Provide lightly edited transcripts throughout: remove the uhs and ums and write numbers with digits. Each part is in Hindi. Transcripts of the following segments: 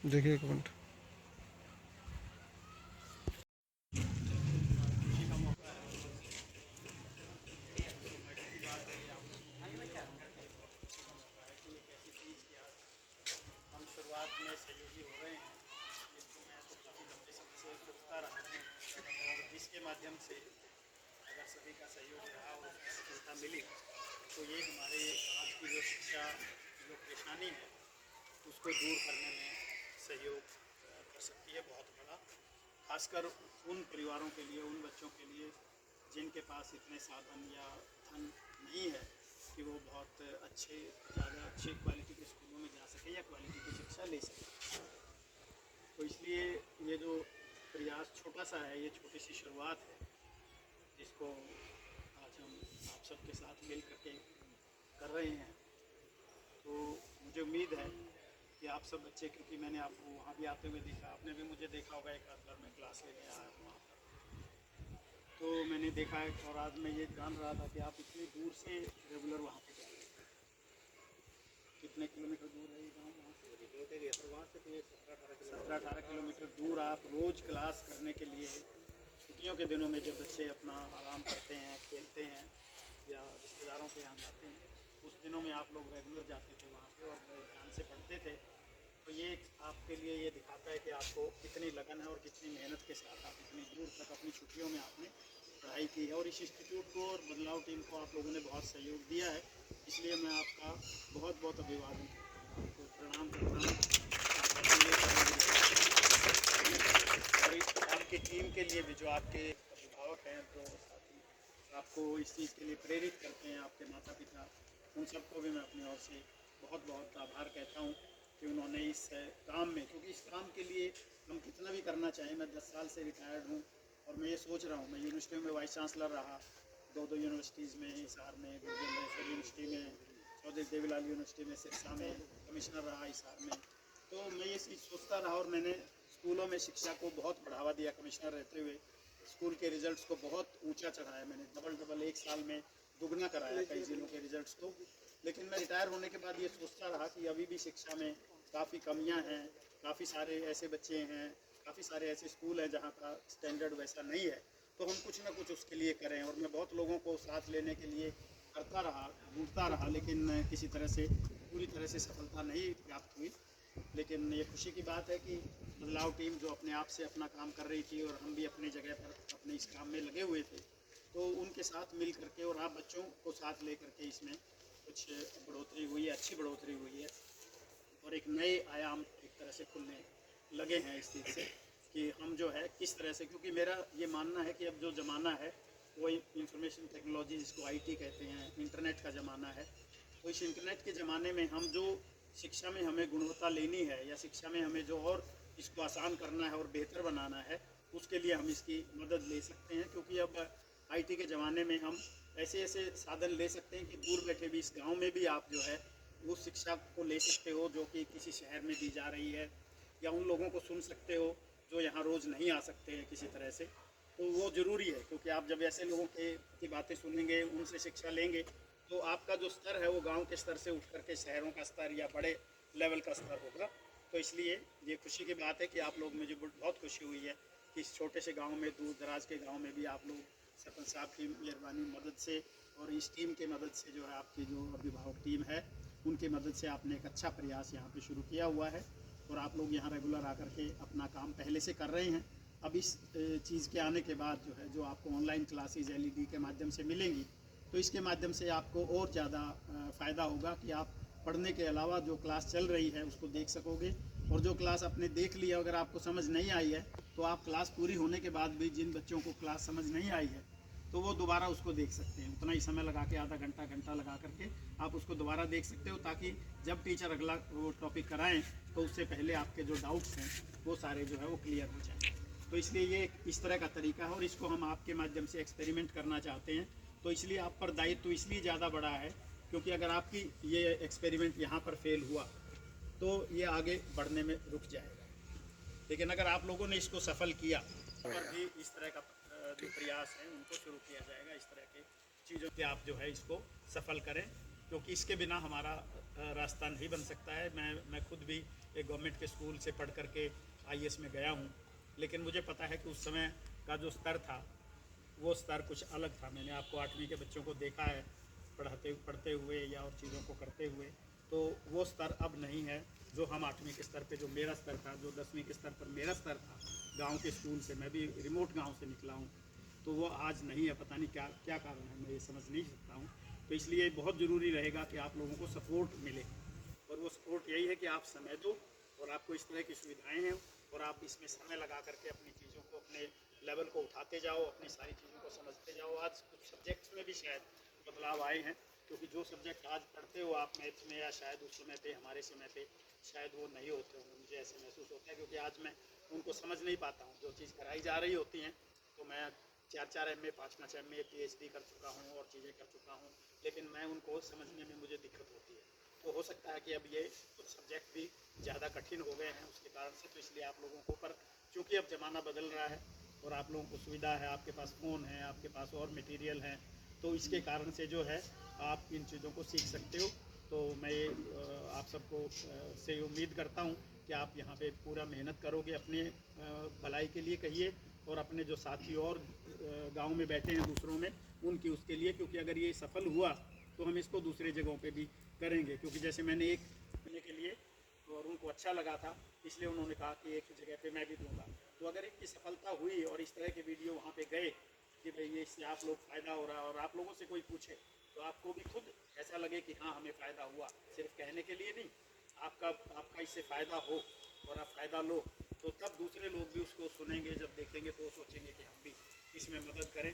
देखिए एक मिनट। हम शुरुआत में सहयोगी हो रहे हैं, इसको मैं तो काफ़ी लंबे समय से सोचता रहा हूँ और जिसके माध्यम से अगर सभी का सहयोग रहा और सफलता मिली तो ये हमारे आज की जो शिक्षा जो परेशानी है उसको दूर करने में सहयोग कर सकती है बहुत बड़ा, खासकर उन परिवारों के लिए, उन बच्चों के लिए जिनके पास इतने साधन या धन नहीं है कि वो बहुत ज़्यादा अच्छे क्वालिटी के स्कूलों में जा सके या क्वालिटी की शिक्षा ले सके। तो इसलिए ये जो प्रयास छोटा सा है, ये छोटी सी शुरुआत है जिसको आज हम आप सबके साथ मिल करके कर रहे हैं। तो मुझे उम्मीद है कि आप सब बच्चे, क्योंकि मैंने आपको वहाँ भी आते हुए देखा, आपने भी मुझे देखा होगा एक आध बार मैं क्लास लेने आया हूँ वहाँ पर, तो मैंने देखा है और आज मैं ये जान रहा था कि आप इतनी दूर से रेगुलर वहाँ पे जा रहे हैं। कितने किलोमीटर दूर है ये गाँव वहाँ से? वहाँ से तो ये 17-18 किलोमीटर दूर आप रोज़ क्लास करने के लिए, छुट्टियों के दिनों में जब बच्चे अपना आराम करते हैं, खेलते हैं या रिश्तेदारों के यहाँ जाते हैं, उस दिनों में आप लोग रेगुलर जाते थे वहाँ पे और बड़े ध्यान से पढ़ते थे। तो ये आपके लिए ये दिखाता है कि आपको कितनी लगन है और कितनी मेहनत के साथ आप इतनी दूर तक अपनी छुट्टियों में आपने पढ़ाई की है। और इस इंस्टीट्यूट को और बदलाव टीम को आप लोगों ने बहुत सहयोग दिया है, इसलिए मैं आपका बहुत बहुत अभिवादन करता हूँ, आपको प्रणाम करता हूँ। और आपकी टीम के लिए भी, जो आपके अभिभावक हैं, जो साथी आपको इस चीज़ के लिए प्रेरित करते हैं, आपके माता पिता, उन सबको भी मैं अपनी ओर से बहुत बहुत आभार कहता हूँ कि उन्होंने इस काम में, क्योंकि इस काम के लिए हम कितना भी करना चाहें, मैं 10 साल से रिटायर्ड हूँ और मैं ये सोच रहा हूँ, मैं यूनिवर्सिटी में वाइस चांसलर रहा, दो यूनिवर्सिटीज़ में, हिसार में, गुरुग्राम यूनिवर्सिटी में, चौधरी देवीलाल यूनिवर्सिटी में, सिरसा में कमिश्नर रहा हिसार में। तो मैं ये चीज़ सोचता रहा और मैंने स्कूलों में शिक्षा को बहुत बढ़ावा दिया कमिश्नर रहते हुए। स्कूल के रिजल्ट्स को बहुत ऊंचा चढ़ाया मैंने, डबल एक साल में दुगना कराया कई जिलों के रिजल्ट्स को। लेकिन मैं रिटायर होने के बाद ये सोचता रहा कि अभी भी शिक्षा में काफ़ी कमियां हैं, काफ़ी सारे ऐसे बच्चे हैं, काफ़ी सारे ऐसे स्कूल हैं जहाँ का स्टैंडर्ड वैसा नहीं है, तो हम कुछ ना कुछ उसके लिए करें। और मैं बहुत लोगों को साथ लेने के लिए करता रहा, ढूंढता रहा, लेकिन किसी तरह से पूरी तरह से सफलता नहीं प्राप्त हुई। लेकिन ये खुशी की बात है कि बदलाव टीम जो अपने आप से अपना काम कर रही थी और हम भी अपनी जगह पर अपने इस काम में लगे हुए थे, तो उनके साथ मिल करके और आप बच्चों को साथ ले करके इसमें कुछ बढ़ोतरी हुई है, अच्छी बढ़ोतरी हुई है और एक नए आयाम एक तरह से खुलने लगे हैं इस चीज़ से कि हम जो है किस तरह से, क्योंकि मेरा ये मानना है कि अब जो ज़माना है वो इंफॉर्मेशन टेक्नोलॉजी, जिसको आईटी कहते हैं, इंटरनेट का ज़माना है। तो इस इंटरनेट के ज़माने में हम जो शिक्षा में हमें गुणवत्ता लेनी है या शिक्षा में हमें जो और इसको आसान करना है और बेहतर बनाना है, उसके लिए हम इसकी मदद ले सकते हैं। क्योंकि अब आईटी के ज़माने में हम ऐसे ऐसे साधन ले सकते हैं कि दूर बैठे भी इस गांव में भी आप जो है उस शिक्षा को ले सकते हो जो कि किसी शहर में दी जा रही है, या उन लोगों को सुन सकते हो जो यहाँ रोज़ नहीं आ सकते हैं किसी तरह से। तो वो ज़रूरी है, क्योंकि आप जब ऐसे लोगों की बातें सुनेंगे, उनसे शिक्षा लेंगे, तो आपका जो स्तर है वो गांव के स्तर से उठ करके शहरों का स्तर या बड़े लेवल का स्तर होगा। तो इसलिए ये खुशी की बात है कि आप लोग, मुझे बहुत खुशी हुई है कि इस छोटे से गांव में, दूर दराज के गांव में भी आप लोग सरपंच साहब की मेहरबानी मदद से और इस टीम के मदद से, जो है आपकी जो अभिभावक टीम है उनकी मदद से, आपने एक अच्छा प्रयास यहाँ पे शुरू किया हुआ है और आप लोग यहाँ रेगुलर आकर के अपना काम पहले से कर रहे हैं। अब इस चीज़ के आने के बाद जो है, जो आपको ऑनलाइन क्लासेस एलईडी के माध्यम से मिलेंगी, तो इसके माध्यम से आपको और ज़्यादा फ़ायदा होगा कि आप पढ़ने के अलावा जो क्लास चल रही है उसको देख सकोगे। और जो क्लास आपने देख लिया, अगर आपको समझ नहीं आई है, तो आप क्लास पूरी होने के बाद भी जिन बच्चों को क्लास समझ नहीं आई है तो वो दोबारा उसको देख सकते हैं। उतना ही समय लगा के, आधा घंटा लगा करके आप उसको दोबारा देख सकते हो, ताकि जब टीचर अगला वो टॉपिक कराएं तो उससे पहले आपके जो डाउट्स हैं वो सारे जो है वो क्लियर हो जाएं। तो इसलिए ये इस तरह का तरीका है और इसको हम आपके माध्यम से एक्सपेरिमेंट करना चाहते हैं। तो इसलिए आप पर दायित्व तो इसलिए ज़्यादा बड़ा है क्योंकि अगर आपकी ये एक्सपेरिमेंट यहाँ पर फेल हुआ तो ये आगे बढ़ने में रुक जाएगा। लेकिन अगर आप लोगों ने इसको सफल किया, पर भी इस तरह का जो प्रयास है उनको शुरू किया जाएगा, इस तरह के चीज़ों के आप जो है इसको सफल करें क्योंकि इसके बिना हमारा रास्ता नहीं बन सकता है। मैं खुद भी एक गवर्नमेंट के स्कूल से पढ़ करके आईएएस में गया हूँ, लेकिन मुझे पता है कि उस समय का जो स्तर था वो स्तर कुछ अलग था। मैंने आपको 8वीं के बच्चों को देखा है पढ़ते हुए या और चीज़ों को करते हुए, तो वो स्तर अब नहीं है जो हम 8वीं के स्तर पे, जो मेरा स्तर था, जो 10वीं के स्तर पर मेरा स्तर था गांव के स्कूल से। मैं भी रिमोट गांव से निकला हूँ, तो वो आज नहीं है। पता नहीं क्या क्या कारण है, मैं ये समझ नहीं सकता हूँ। तो इसलिए बहुत ज़रूरी रहेगा कि आप लोगों को सपोर्ट मिले, और वो सपोर्ट यही है कि आप समय दो और आपको इस तरह की सुविधाएं हैं और आप इसमें समय लगा करके अपनी चीज़ों को, अपने लेवल को उठाते जाओ, अपनी सारी चीज़ों को समझते जाओ। आज कुछ सब्जेक्ट्स में भी शायद बदलाव आए हैं, क्योंकि जो सब्जेक्ट आज पढ़ते हो आप मैथ्स में, या शायद उस समय पे, हमारे समय पे शायद वो नहीं होते होंगे, मुझे ऐसे महसूस होता है, क्योंकि आज मैं उनको समझ नहीं पाता हूँ। जो चीज़ कराई जा रही होती हैं, तो मैं 4 MA 5 MA PhD कर चुका हूँ और चीज़ें कर चुका हूँ, लेकिन मैं उनको समझने में मुझे दिक्कत होती है। तो हो सकता है कि अब ये कुछ सब्जेक्ट भी ज़्यादा कठिन हो गए हैं उसके कारण से, तो इसलिए आप लोगों को, पर चूँकि अब ज़माना बदल रहा है और आप लोगों को सुविधा है, आपके पास फ़ोन है, आपके पास और मटेरियल हैं, तो इसके कारण से जो है आप इन चीज़ों को सीख सकते हो। तो मैं आप सबको से उम्मीद करता हूँ कि आप यहाँ पे पूरा मेहनत करोगे अपने भलाई के लिए कहिए, और अपने जो साथी और गांव में बैठे हैं दूसरों में, उनकी उसके लिए, क्योंकि अगर ये सफल हुआ तो हम इसको दूसरे जगहों पे भी करेंगे। क्योंकि जैसे मैंने एक करने के लिए, तो और उनको अच्छा लगा था, इसलिए उन्होंने कहा कि एक जगह पे मैं भी दूंगा। तो अगर इनकी सफलता हुई और इस तरह के वीडियो वहाँ पे गए कि भाई ये इससे आप लोग फ़ायदा हो रहा है, और आप लोगों से कोई पूछे तो आपको भी खुद ऐसा लगे कि हाँ हमें फ़ायदा हुआ, सिर्फ कहने के लिए नहीं, आपका इससे फ़ायदा हो और आप फ़ायदा लो, तो तब दूसरे लोग भी उसको सुनेंगे, जब देखेंगे तो सोचेंगे कि हम भी इसमें मदद करें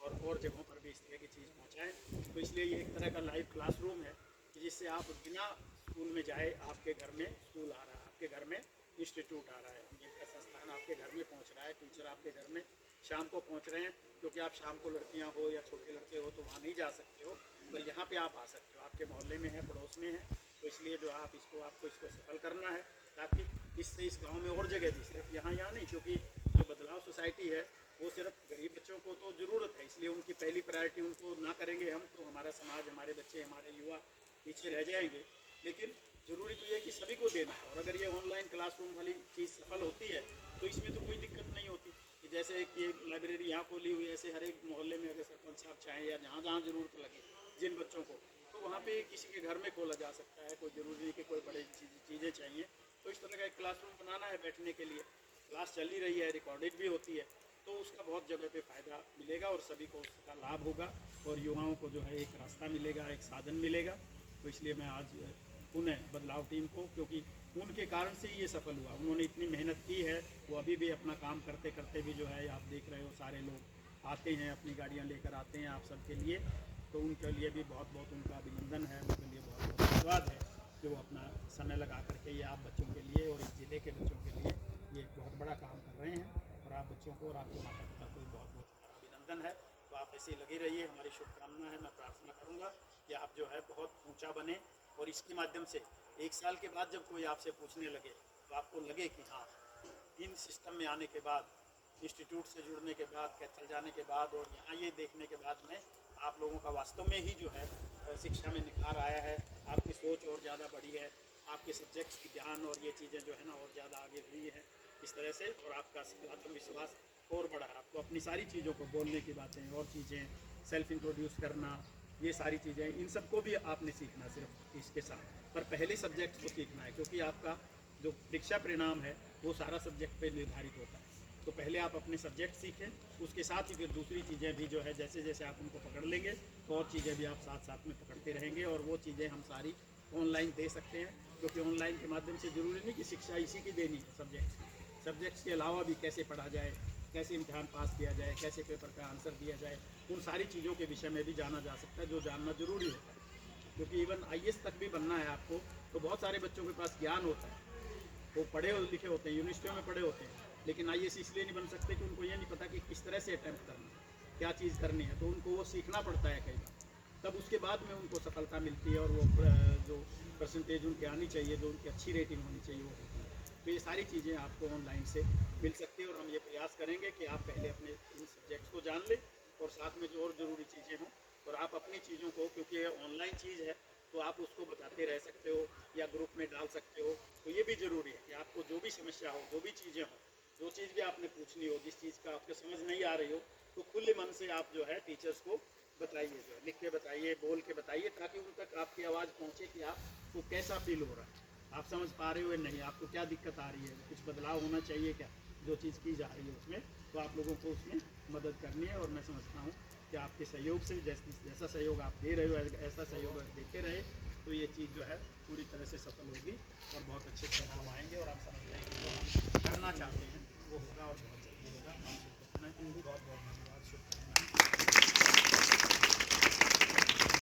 और जगहों पर भी इस तरह की चीज़ पहुँचाएँ। तो इसलिए ये एक तरह का लाइव क्लासरूम है कि जिससे आप बिना स्कूल में जाए, आपके घर में स्कूल आ रहा है, आपके घर में इंस्टीट्यूट आ रहा है, जिनका संस्थान आपके घर में पहुँच रहा है, टीचर आपके घर में शाम को पहुँच रहे हैं, क्योंकि आप शाम को लड़कियाँ हो या छोटे लड़के हो तो वहाँ नहीं जा सकते हो, पर यहाँ पे आप आ सकते हो, आपके मोहल्ले में है, पड़ोस में है। तो इसलिए जो आपको इसको सफल करना है, ताकि इससे इस गाँव में और जगह भी, सिर्फ यहाँ नहीं, क्योंकि जो बदलाव सोसाइटी है वो सिर्फ गरीब बच्चों को तो ज़रूरत है, इसलिए उनकी पहली प्रायोरिटी उनको ना करेंगे हम, तो हमारा समाज, हमारे बच्चे, हमारे युवा पीछे रह जाएंगे। लेकिन ज़रूरी तो ये कि सभी को देना है, और अगर ये ऑनलाइन क्लासरूम वाली चीज़ सफल होती है तो इसमें तो कोई दिक्कत नहीं होती कि जैसे एक ये लाइब्रेरी यहाँ खोली हुई है, ऐसे हर एक मोहल्ले में अगर सरपंच साहब चाहें या जहाँ जहाँ ज़रूरत लगे जिन बच्चों को, तो वहाँ पे किसी के घर में खोला जा सकता है। कोई ज़रूरी नहीं कि कोई बड़ी चीज़ें चाहिए। तो इस तरह का एक क्लासरूम बनाना है बैठने के लिए, क्लास चल ही रही है, रिकॉर्डेड भी होती है, तो उसका बहुत जगह पे फ़ायदा मिलेगा और सभी को उसका लाभ होगा, और युवाओं को जो है एक रास्ता मिलेगा, एक साधन मिलेगा। तो इसलिए मैं आज पुनः बदलाव टीम को, क्योंकि उनके कारण से ही ये सफल हुआ, उन्होंने इतनी मेहनत की है, वो अभी भी अपना काम करते करते भी जो है, आप देख रहे हो सारे लोग आते हैं, अपनी गाड़ियाँ लेकर आते हैं आप सबके लिए, तो उनके लिए भी बहुत बहुत उनका अभिनंदन है, उनके लिए बहुत बहुत धन्यवाद है कि वो अपना समय लगा करके ये आप बच्चों के लिए और इस ज़िले के बच्चों के लिए ये एक बहुत बड़ा काम कर रहे हैं। और आप बच्चों को और आपके माता पिता को बहुत बहुत हमारा अभिनंदन है। तो आप ऐसे ही लगे रहिए, हमारी शुभकामना है। मैं प्रार्थना करूँगा कि आप जो है बहुत ऊंचा बने, और इसके माध्यम से 1 साल के बाद जब कोई आपसे पूछने लगे तो आपको लगे कि हाँ, इन सिस्टम में आने के बाद, इंस्टीट्यूट से जुड़ने के बाद, कैथल जाने के बाद और यहाँ ये देखने के बाद में आप लोगों का वास्तव में ही जो है शिक्षा में निखार आया है, आपकी सोच और ज़्यादा बढ़ी है, आपके सब्जेक्ट्स की ध्यान और ये चीज़ें जो है ना और ज़्यादा आगे हुई हैं इस तरह से, और आपका आत्मविश्वास और बढ़ा है। आपको अपनी सारी चीज़ों को, बोलने की बातें और चीज़ें, सेल्फ इंट्रोड्यूस करना, ये सारी चीज़ें, इन सबको भी आपने सीखना सिर्फ इसके साथ, पर पहले सब्जेक्ट को सीखना है, क्योंकि आपका जो परीक्षा परिणाम है वो सारा सब्जेक्ट पे निर्धारित होता है। तो पहले आप अपने सब्जेक्ट सीखें, उसके साथ ही फिर दूसरी चीज़ें भी जो है, जैसे जैसे आप उनको पकड़ लेंगे तो और चीज़ें भी आप साथ साथ में पकड़ते रहेंगे, और वो चीज़ें हम सारी ऑनलाइन दे सकते हैं, क्योंकि ऑनलाइन के माध्यम से ज़रूरी नहीं कि शिक्षा इसी की देनी है, सब्जेक्ट्स के अलावा भी कैसे पढ़ा जाए, कैसे इम्तहान पास किया जाए, कैसे पेपर का आंसर दिया जाए, उन सारी चीज़ों के विषय में भी जाना जा सकता है, जो जानना ज़रूरी होता है। क्योंकि इवन आईएएस तक भी बनना है आपको, तो बहुत सारे बच्चों के पास ज्ञान होता है, वो पढ़े और लिखे होते हैं, यूनिवर्सिटियों में पढ़े होते हैं, लेकिन आईएएस इसलिए नहीं बन सकते कि उनको ये नहीं पता कि किस तरह से अटैम्प्ट करना है, क्या चीज़ करनी है, तो उनको वो सीखना पड़ता है कई बार, तब उसके बाद में उनको सफलता मिलती है, और वो जो परसेंटेज उनकी आनी चाहिए, जो उनकी अच्छी रेटिंग होनी चाहिए वो होती है। तो ये सारी चीज़ें आपको ऑनलाइन से मिल सकती है, और हम ये प्रयास करेंगे कि आप पहले अपने इन सब्जेक्ट्स को जान लें, और साथ में जो और ज़रूरी चीज़ें हों, और आप आप अपनी चीज़ों को, क्योंकि ये ऑनलाइन चीज़ है तो आप उसको बताते रह सकते हो या ग्रुप में डाल सकते हो। तो ये भी ज़रूरी है कि आपको जो भी समस्या हो, जो भी चीज़ें हो, जो चीज़ भी आपने पूछनी हो, जिस चीज़ का आपको समझ नहीं आ रही हो, तो खुले मन से आप जो है टीचर्स को बताइए, जो है लिख के बताइए, बोल के बताइए, ताकि उन तक आपकी आवाज़ पहुँचे कि आपको कैसा फील हो रहा है, आप समझ पा रहे हो या नहीं, आपको क्या दिक्कत आ रही है, कुछ बदलाव होना चाहिए क्या जो चीज़ की जा रही है उसमें। तो आप लोगों को उसमें मदद करनी है और मैं समझता हूँ कि आपके सहयोग से जैसा सहयोग आप दे रहे हो ऐसा सहयोग देते रहे तो ये चीज़ जो है पूरी तरह से सफल होगी और बहुत अच्छे परिणाम आएंगे और आप समझते हैं कि जो हम करना चाहते हैं वो होगा और बहुत जल्दी होगा। बहुत बहुत धन्यवाद, शुभकामनाएं।